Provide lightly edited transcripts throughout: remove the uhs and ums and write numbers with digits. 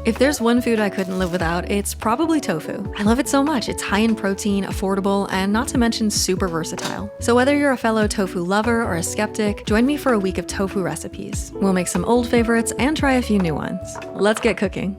If there's one food I couldn't live without, it's probably tofu. I love it so much. It's high in protein, affordable, and not to mention super versatile. So whether you're a fellow tofu lover or a skeptic, join me for a week of tofu recipes. We'll make some old favorites and try a few new ones. Let's get cooking.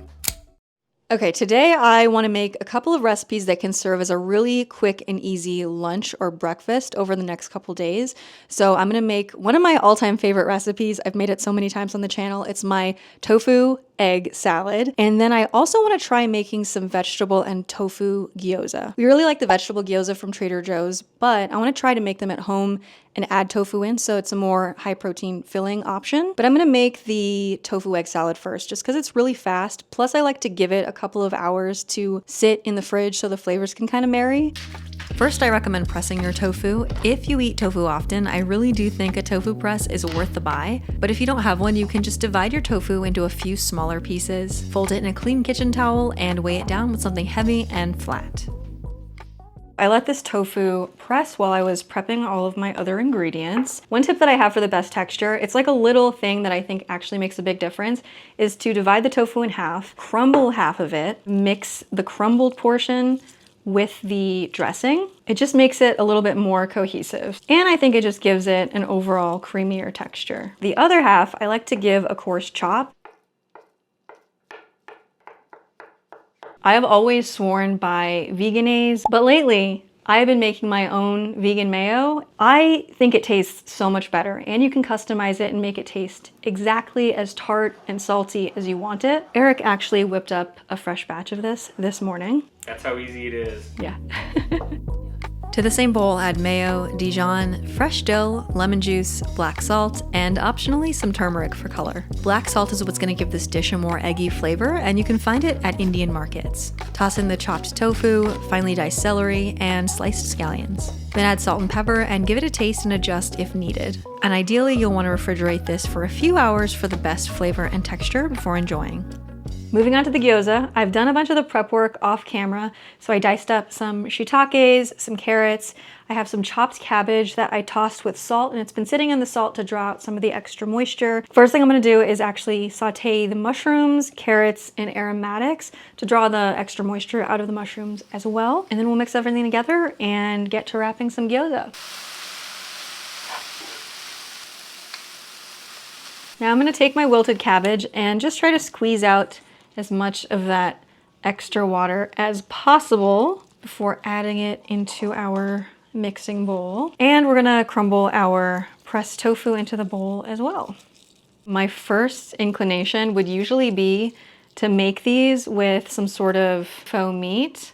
Okay, today I want to make a couple of recipes that can serve as a really quick and easy lunch or breakfast over the next couple days. So I'm going to make one of my all-time favorite recipes. I've made it so many times on the channel. It's my tofu egg salad. And then I also want to try making some vegetable and tofu gyoza. We really like the vegetable gyoza from Trader Joe's, but I want to try to make them at home and add tofu in so it's a more high protein filling option. But I'm going to make the tofu egg salad first just because it's really fast. Plus I like to give it a couple of hours to sit in the fridge so the flavors can kind of marry. First, I recommend pressing your tofu. If you eat tofu often, I really do think a tofu press is worth the buy. But if you don't have one, you can just divide your tofu into a few smaller pieces, fold it in a clean kitchen towel, and weigh it down with something heavy and flat. I let this tofu press while I was prepping all of my other ingredients. One tip that I have for the best texture, it's like a little thing that I think actually makes a big difference, is to divide the tofu in half, crumble half of it, mix the crumbled portion with the dressing. It just makes it a little bit more cohesive. And I think it just gives it an overall creamier texture. The other half, I like to give a coarse chop. I have always sworn by Vegenaise, but lately I've been making my own vegan mayo. I think it tastes so much better, and you can customize it and make it taste exactly as tart and salty as you want it. Eric actually whipped up a fresh batch of this morning. That's how easy it is. Yeah. To the same bowl, add mayo, Dijon, fresh dill, lemon juice, black salt, and optionally some turmeric for color. Black salt is what's going to give this dish a more eggy flavor, and you can find it at Indian markets. Toss in the chopped tofu, finely diced celery, and sliced scallions. Then add salt and pepper and give it a taste and adjust if needed. And ideally, you'll want to refrigerate this for a few hours for the best flavor and texture before enjoying. Moving on to the gyoza, I've done a bunch of the prep work off camera. So I diced up some shiitakes, some carrots. I have some chopped cabbage that I tossed with salt, and it's been sitting in the salt to draw out some of the extra moisture. First thing I'm gonna do is actually saute the mushrooms, carrots, and aromatics to draw the extra moisture out of the mushrooms as well. And then we'll mix everything together and get to wrapping some gyoza. Now I'm gonna take my wilted cabbage and just try to squeeze out as much of that extra water as possible before adding it into our mixing bowl. And we're gonna crumble our pressed tofu into the bowl as well. My first inclination would usually be to make these with some sort of faux meat,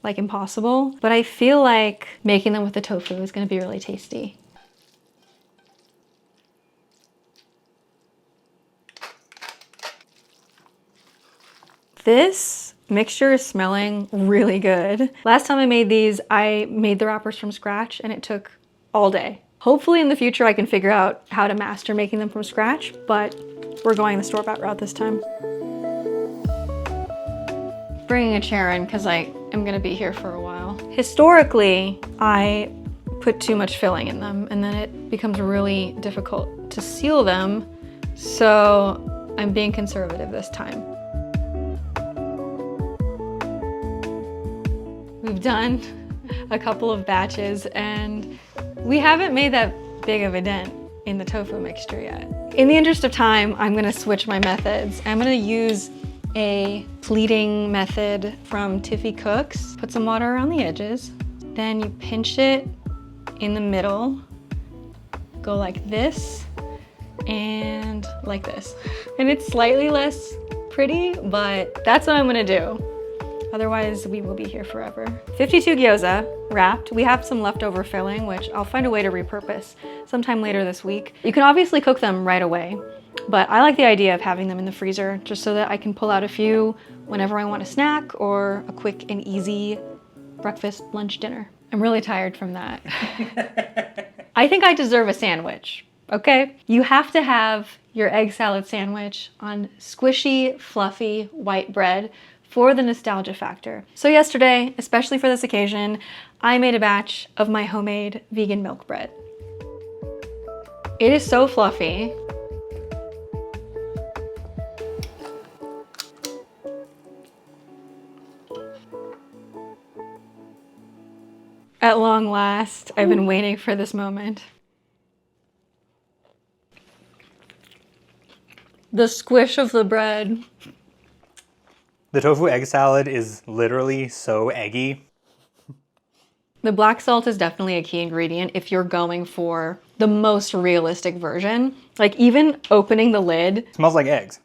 like Impossible, but I feel like making them with the tofu is gonna be really tasty. This mixture is smelling really good. Last time I made these, I made the wrappers from scratch and it took all day. Hopefully in the future I can figure out how to master making them from scratch, but we're going the store-bought route this time. Bringing a chair in because I am gonna be here for a while. Historically, I put too much filling in them and then it becomes really difficult to seal them, so I'm being conservative this time. We've done a couple of batches and we haven't made that big of a dent in the tofu mixture yet. In the interest of time, I'm gonna switch my methods. I'm gonna use a pleating method from Tiffy Cooks. Put some water around the edges, then you pinch it in the middle, go like this and like this. And it's slightly less pretty, but that's what I'm gonna do. Otherwise, we will be here forever. 52 gyoza wrapped. We have some leftover filling, which I'll find a way to repurpose sometime later this week. You can obviously cook them right away, but I like the idea of having them in the freezer just so that I can pull out a few whenever I want a snack or a quick and easy breakfast, lunch, dinner. I'm really tired from that. I think I deserve a sandwich, okay? You have to have your egg salad sandwich on squishy, fluffy white bread for the nostalgia factor. So yesterday, especially for this occasion, I made a batch of my homemade vegan milk bread. It is so fluffy. At long last, I've been waiting for this moment. The squish of the bread. The tofu egg salad is literally so eggy. The black salt is definitely a key ingredient if you're going for the most realistic version. Like even opening the lid. It smells like eggs.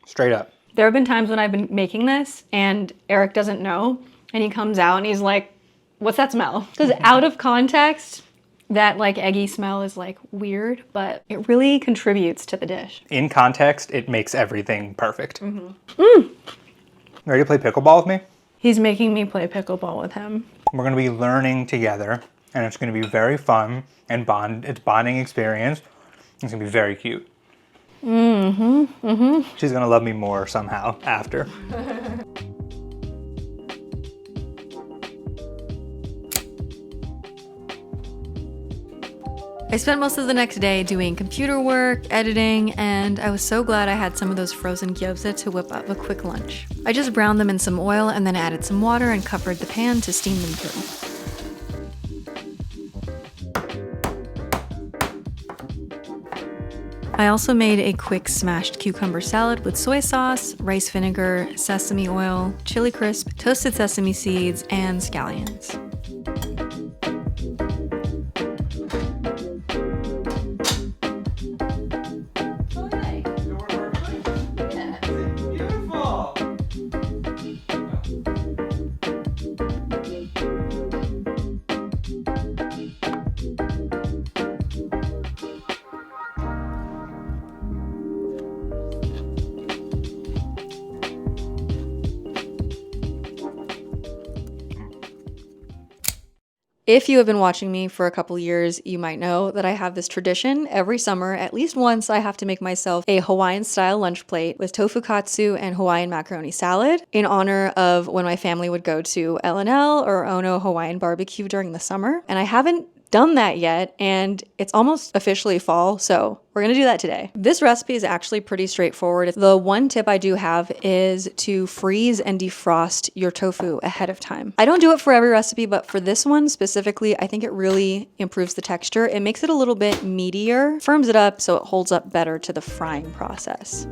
Straight up. There have been times when I've been making this and Eric doesn't know and he comes out and he's like, what's that smell? Because out of context, that like eggy smell is like weird, but it really contributes to the dish. In context, it makes everything perfect. Ready to play pickleball with me? He's making me play pickleball with him. We're gonna be learning together and it's gonna be very fun and it's bonding experience. It's gonna be very cute. She's gonna love me more somehow after. I spent most of the next day doing computer work, editing, and I was so glad I had some of those frozen gyoza to whip up a quick lunch. I just browned them in some oil and then added some water and covered the pan to steam them through. I also made a quick smashed cucumber salad with soy sauce, rice vinegar, sesame oil, chili crisp, toasted sesame seeds, and scallions. If you have been watching me for a couple years, you might know that I have this tradition. Every summer, at least once, I have to make myself a Hawaiian-style lunch plate with tofu katsu and Hawaiian macaroni salad in honor of when my family would go to L&L or Ono Hawaiian barbecue during the summer. And I haven't done that yet, and it's almost officially fall, so we're gonna do that today. This recipe is actually pretty straightforward. The one tip I do have is to freeze and defrost your tofu ahead of time. I don't do it for every recipe, but for this one specifically, I think it really improves the texture. It makes it a little bit meatier, firms it up so it holds up better to the frying process.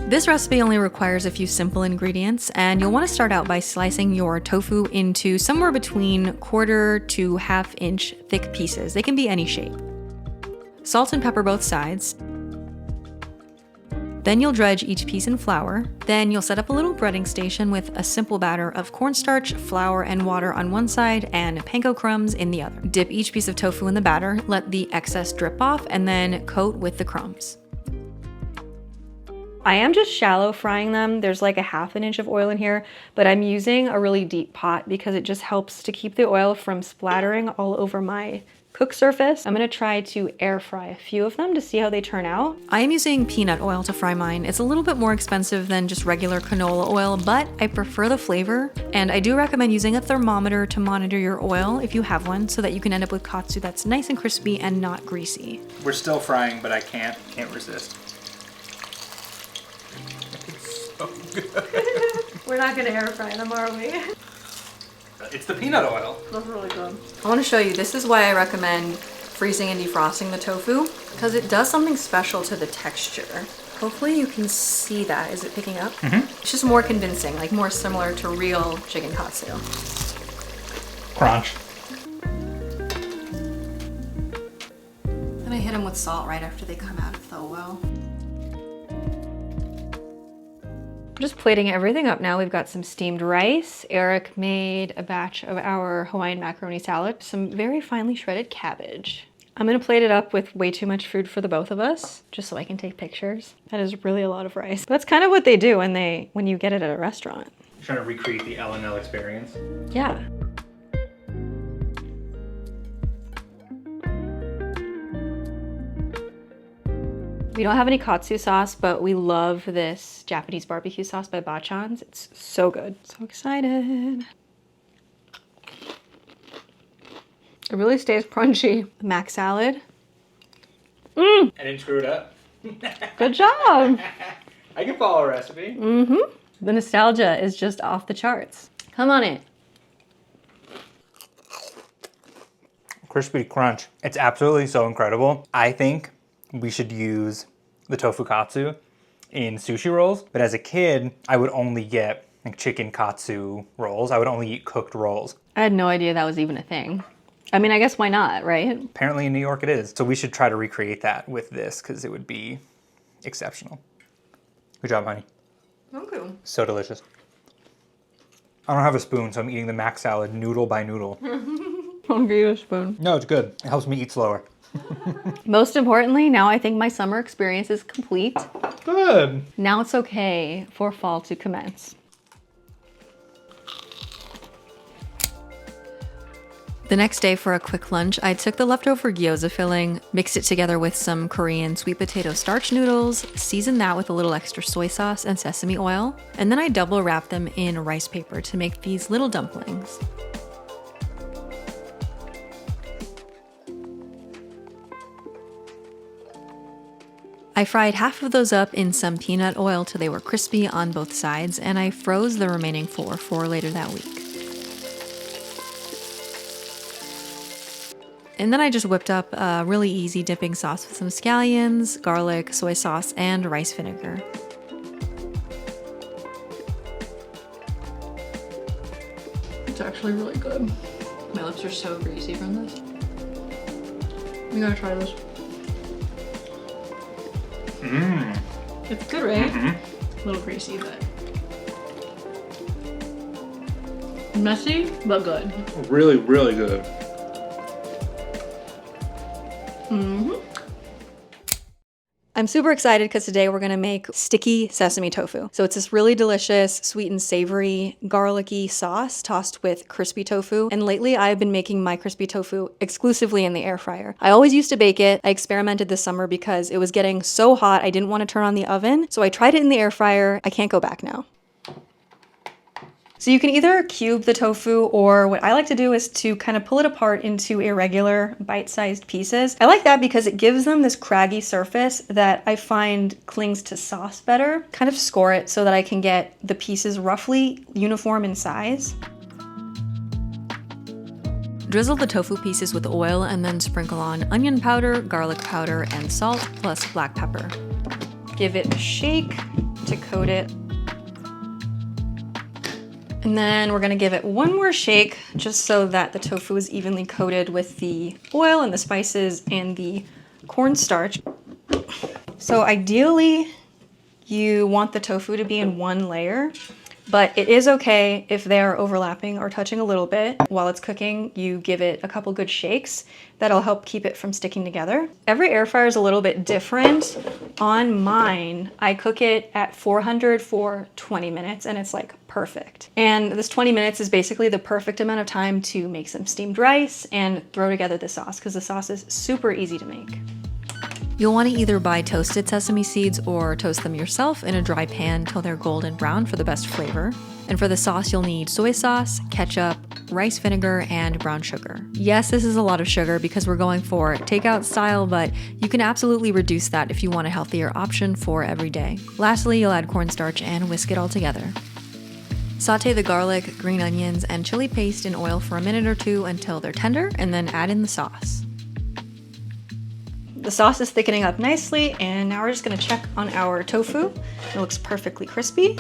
This recipe only requires a few simple ingredients, and you'll want to start out by slicing your tofu into somewhere between 1/4 to 1/2 inch thick pieces. They can be any shape. Salt and pepper both sides. Then you'll dredge each piece in flour. Then you'll set up a little breading station with a simple batter of cornstarch, flour, and water on one side and panko crumbs in the other. Dip each piece of tofu in the batter, let the excess drip off, and then coat with the crumbs. I am just shallow frying them. There's like a 1/2 inch of oil in here, but I'm using a really deep pot because it just helps to keep the oil from splattering all over my cook surface. I'm gonna try to air fry a few of them to see how they turn out. I am using peanut oil to fry mine. It's a little bit more expensive than just regular canola oil, but I prefer the flavor. And I do recommend using a thermometer to monitor your oil if you have one, so that you can end up with katsu that's nice and crispy and not greasy. We're still frying, but I can't resist. It's so good. We're not gonna air fry them, are we? It's the peanut oil. That's really good. I want to show you, this is why I recommend freezing and defrosting the tofu, because it does something special to the texture. Hopefully you can see that. Is it picking up? It's just more convincing, like more similar to real chicken katsu. Crunch. Then I hit them with salt right after they come out of the oil. Just plating everything up now. We've got some steamed rice. Eric made a batch of our Hawaiian macaroni salad, some very finely shredded cabbage. I'm gonna plate it up with way too much food for the both of us, just so I can take pictures. That is really a lot of rice. That's kind of what they do when you get it at a restaurant. You're trying to recreate the L&L experience. Yeah. We don't have any katsu sauce, but we love this Japanese barbecue sauce by Bachan's. It's so good. So excited. It really stays crunchy. Mac salad. I didn't screw it up. Good job. I can follow a recipe. The nostalgia is just off the charts. Come on in. crispy crunch. It's absolutely so incredible. I think we should use the tofu katsu in sushi rolls, but as a kid, I would only get like chicken katsu rolls. I would only eat cooked rolls. I had no idea that was even a thing. I mean, I guess why not, right? Apparently in New York it is. So we should try to recreate that with this because it would be exceptional. Good job, honey. Okay. So delicious. I don't have a spoon, so I'm eating the mac salad noodle by noodle. I'll give you a spoon. No, it's good. It helps me eat slower. Most importantly, now I think my summer experience is complete. Good. Now it's okay for fall to commence. The next day for a quick lunch, I took the leftover gyoza filling, mixed it together with some Korean sweet potato starch noodles, seasoned that with a little extra soy sauce and sesame oil, and then I double wrapped them in rice paper to make these little dumplings. I fried half of those up in some peanut oil till they were crispy on both sides, and I froze the remaining 4 for later that week. And then I just whipped up a really easy dipping sauce with some scallions, garlic, soy sauce, and rice vinegar. It's actually really good. My lips are so greasy from this. You gotta try this. Mmm. It's good, right? Mm-hmm. A little greasy, but messy, but good. Really, really good. Mm-hmm. I'm super excited because today we're gonna make sticky sesame tofu. So it's this really delicious, sweet and savory, garlicky sauce tossed with crispy tofu. And lately I've been making my crispy tofu exclusively in the air fryer. I always used to bake it. I experimented this summer because it was getting so hot I didn't want to turn on the oven. So I tried it in the air fryer. I can't go back now. So you can either cube the tofu, or what I like to do is to kind of pull it apart into irregular bite-sized pieces. I like that because it gives them this craggy surface that I find clings to sauce better. Kind of score it so that I can get the pieces roughly uniform in size. Drizzle the tofu pieces with oil and then sprinkle on onion powder, garlic powder, and salt, plus black pepper. Give it a shake to coat it. And then we're gonna give it one more shake just so that the tofu is evenly coated with the oil and the spices and the cornstarch. So ideally, you want the tofu to be in one layer, but it is okay if they're overlapping or touching a little bit. While it's cooking, you give it a couple good shakes. That'll help keep it from sticking together. Every air fryer is a little bit different. On mine, I cook it at 400 for 20 minutes and it's like perfect. And this 20 minutes is basically the perfect amount of time to make some steamed rice and throw together the sauce because the sauce is super easy to make. You'll want to either buy toasted sesame seeds or toast them yourself in a dry pan till they're golden brown for the best flavor. And for the sauce, you'll need soy sauce, ketchup, rice vinegar, and brown sugar. Yes, this is a lot of sugar because we're going for takeout style, but you can absolutely reduce that if you want a healthier option for every day. Lastly, you'll add cornstarch and whisk it all together. Saute the garlic, green onions, and chili paste in oil for a minute or two until they're tender, and then add in the sauce. The sauce is thickening up nicely, and now we're just gonna check on our tofu. It looks perfectly crispy.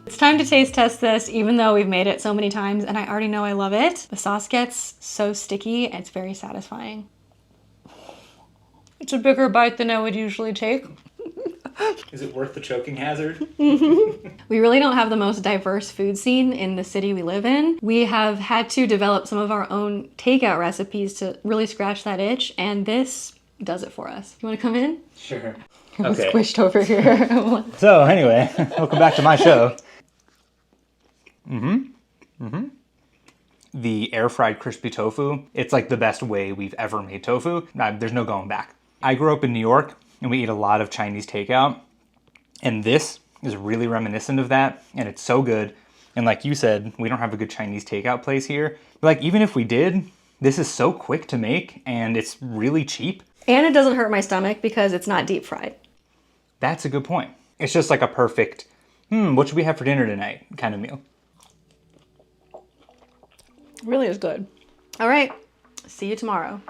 It's time to taste test this, even though we've made it so many times and I already know I love it. The sauce gets so sticky, it's very satisfying. It's a bigger bite than I would usually take. Is it worth the choking hazard? We really don't have the most diverse food scene in the city we live in. We have had to develop some of our own takeout recipes to really scratch that itch, and this does it for us. You wanna come in? Sure. I'm squished over here. So anyway, welcome back to my show. The air-fried crispy tofu, it's like the best way we've ever made tofu. There's no going back. I grew up in New York and we eat a lot of Chinese takeout, and this is really reminiscent of that, and it's so good. And like you said, we don't have a good Chinese takeout place here. But like, even if we did, this is so quick to make, and it's really cheap. And it doesn't hurt my stomach because it's not deep fried. That's a good point. It's just like a perfect, what should we have for dinner tonight kind of meal. Really is good. All right, see you tomorrow.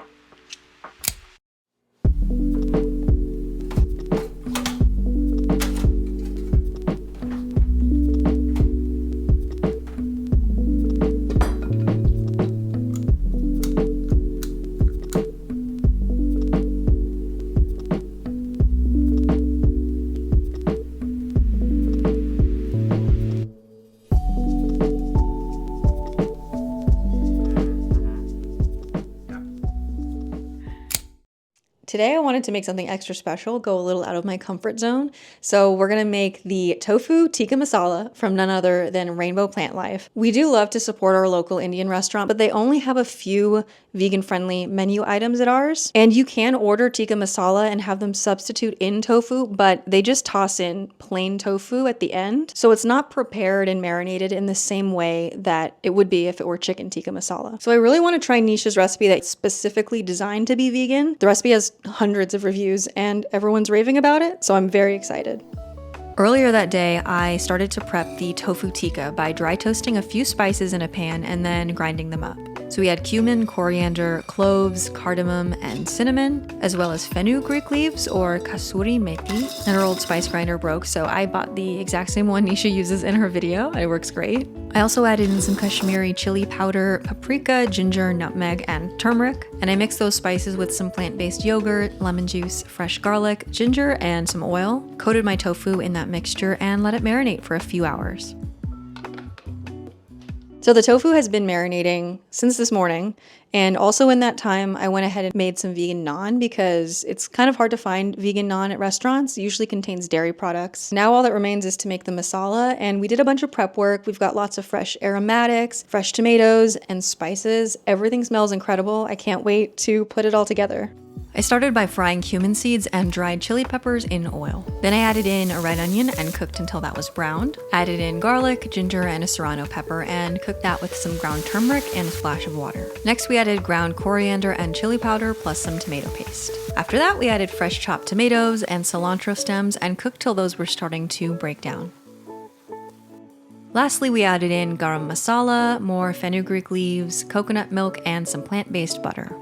Today I wanted to make something extra special, go a little out of my comfort zone. So we're gonna make the tofu tikka masala from none other than Rainbow Plant Life. We do love to support our local Indian restaurant, but they only have a few vegan-friendly menu items at ours. And you can order tikka masala and have them substitute in tofu, but they just toss in plain tofu at the end. So it's not prepared and marinated in the same way that it would be if it were chicken tikka masala. So I really want to try Nisha's recipe that's specifically designed to be vegan. The recipe has hundreds of reviews and everyone's raving about it, so I'm very excited. Earlier that day, I started to prep the tofu tikka by dry toasting a few spices in a pan and then grinding them up. So we had cumin, coriander, cloves, cardamom, and cinnamon, as well as fenugreek leaves or kasuri methi. And our old spice grinder broke, so I bought the exact same one Nisha uses in her video. It works great. I also added in some Kashmiri chili powder, paprika, ginger, nutmeg, and turmeric. And I mixed those spices with some plant-based yogurt, lemon juice, fresh garlic, ginger, and some oil. Coated my tofu in that mixture and let it marinate for a few hours. So the tofu has been marinating since this morning, and also in that time I went ahead and made some vegan naan because it's kind of hard to find vegan naan at restaurants. It usually contains dairy products. Now all that remains is to make the masala, and we did a bunch of prep work. We've got lots of fresh aromatics, fresh tomatoes, and spices. Everything smells incredible. I can't wait to put it all together. I started by frying cumin seeds and dried chili peppers in oil. Then I added in a red onion and cooked until that was browned. Added in garlic, ginger, and a serrano pepper and cooked that with some ground turmeric and a splash of water. Next we added ground coriander and chili powder plus some tomato paste. After that we added fresh chopped tomatoes and cilantro stems and cooked till those were starting to break down. Lastly, we added in garam masala, more fenugreek leaves, coconut milk, and some plant-based butter.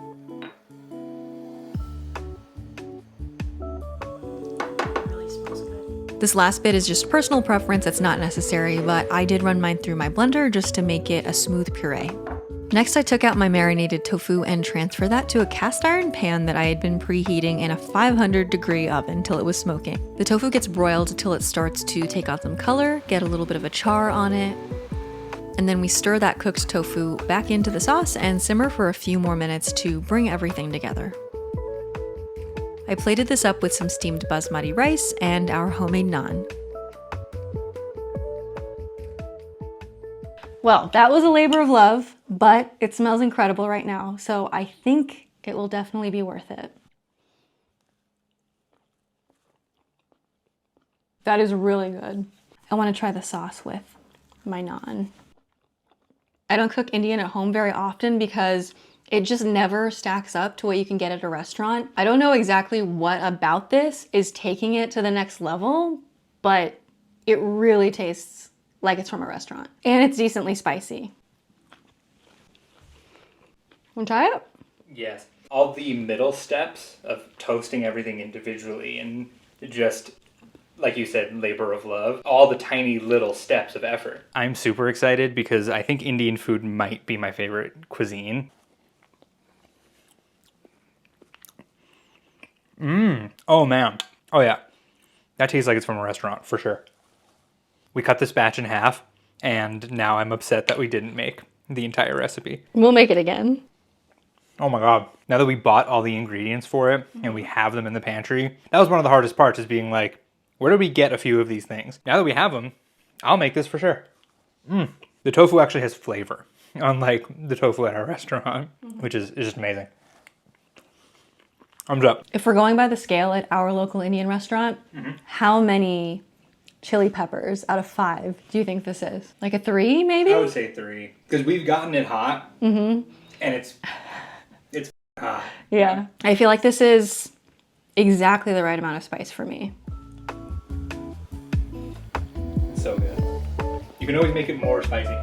This last bit is just personal preference, it's not necessary, but I did run mine through my blender just to make it a smooth puree. Next, I took out my marinated tofu and transferred that to a cast iron pan that I had been preheating in a 500-degree oven till it was smoking. The tofu gets broiled till it starts to take on some color, get a little bit of a char on it, and then we stir that cooked tofu back into the sauce and simmer for a few more minutes to bring everything together. I plated this up with some steamed basmati rice and our homemade naan. Well, that was a labor of love, but it smells incredible right now, so I think it will definitely be worth it. That is really good. I want to try the sauce with my naan. I don't cook Indian at home very often because it just never stacks up to what you can get at a restaurant. I don't know exactly what about this is taking it to the next level, but it really tastes like it's from a restaurant. And it's decently spicy. Wanna try it? Yes. All the middle steps of toasting everything individually and just, like you said, labor of love. All the tiny little steps of effort. I'm super excited because I think Indian food might be my favorite cuisine. Oh man. Oh yeah. That tastes like it's from a restaurant for sure. We cut this batch in half and now I'm upset that we didn't make the entire recipe. We'll make it again. Oh my God. Now that we bought all the ingredients for it and we have them in the pantry, that was one of the hardest parts, is being like, where do we get a few of these things? Now that we have them, I'll make this for sure. The tofu actually has flavor, unlike the tofu at our restaurant, which is just amazing. Thumbs up. If we're going by the scale at our local Indian restaurant, how many chili peppers out of 5 do you think this is? Like a 3, maybe? I would say 3. Because we've gotten it hot. And it's hot. Yeah. I feel like this is exactly the right amount of spice for me. It's so good. You can always make it more spicy.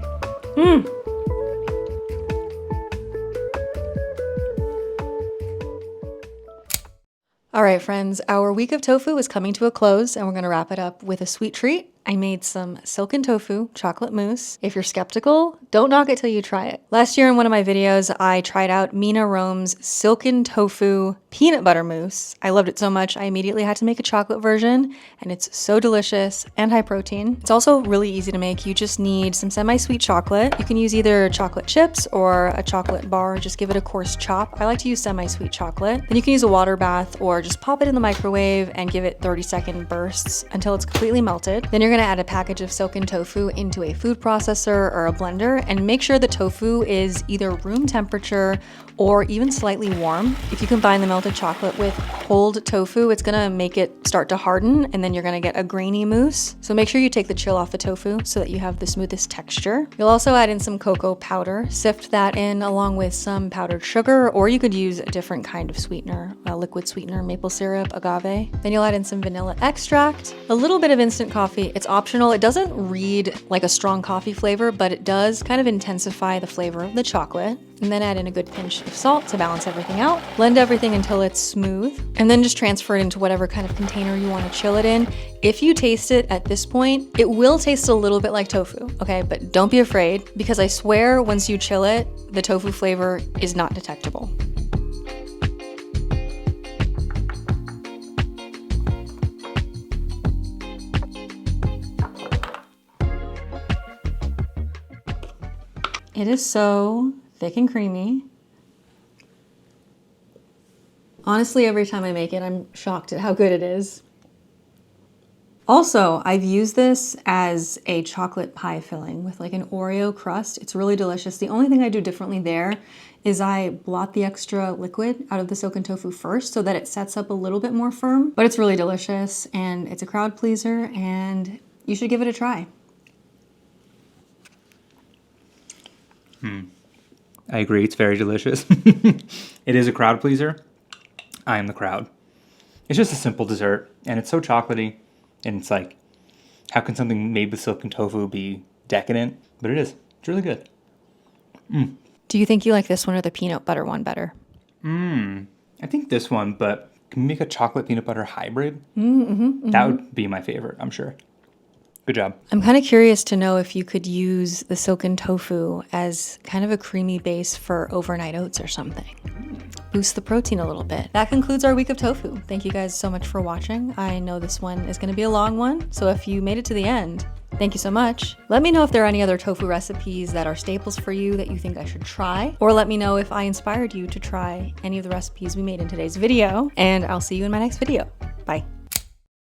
All right, friends, our week of tofu is coming to a close, and we're gonna wrap it up with a sweet treat. I made some Silken tofu chocolate mousse. If you're skeptical, don't knock it till you try it. Last year in one of my videos, I tried out Mina Rome's Silken tofu peanut butter mousse. I loved it so much, I immediately had to make a chocolate version, and it's so delicious and high protein. It's also really easy to make. You just need some semi-sweet chocolate. You can use either chocolate chips or a chocolate bar. Just give it a coarse chop. I like to use semi-sweet chocolate. Then you can use a water bath or just pop it in the microwave and give it 30-second bursts until it's completely melted. Then you're gonna add a package of Silken tofu into a food processor or a blender, and make sure the tofu is either room temperature or even slightly warm. If you combine the melted chocolate with cold tofu, it's gonna make it start to harden, and then you're gonna get a grainy mousse. So make sure you take the chill off the tofu so that you have the smoothest texture. You'll also add in some cocoa powder, sift that in along with some powdered sugar, or you could use a different kind of sweetener, a liquid sweetener, maple syrup, agave. Then you'll add in some vanilla extract, a little bit of instant coffee. It's optional. It doesn't read like a strong coffee flavor, but it does kind of intensify the flavor of the chocolate. And then add in a good pinch of salt to balance everything out. Blend everything until it's smooth, and then just transfer it into whatever kind of container you want to chill it in. If you taste it at this point, it will taste a little bit like tofu, okay? But don't be afraid, because I swear once you chill it, the tofu flavor is not detectable. It is so thick and creamy. Honestly, every time I make it, I'm shocked at how good it is. Also, I've used this as a chocolate pie filling with like an Oreo crust. It's really delicious. The only thing I do differently there is I blot the extra liquid out of the Silken tofu first so that it sets up a little bit more firm. But it's really delicious, and it's a crowd pleaser, and you should give it a try. I agree, it's very delicious. It is a crowd pleaser. I am the crowd. It's just a simple dessert, and it's so chocolatey, and it's like, how can something made with Silken tofu be decadent? But it is. It's really good. Do you think you like this one or the peanut butter one better? I think this one, but can we make a chocolate peanut butter hybrid? That would be my favorite, I'm sure. Good job. I'm kind of curious to know if you could use the Silken tofu as kind of a creamy base for overnight oats or something. Boost the protein a little bit. That concludes our week of tofu. Thank you guys so much for watching. I know this one is going to be a long one, so if you made it to the end, thank you so much. Let me know if there are any other tofu recipes that are staples for you that you think I should try, or let me know if I inspired you to try any of the recipes we made in today's video, and I'll see you in my next video. Bye.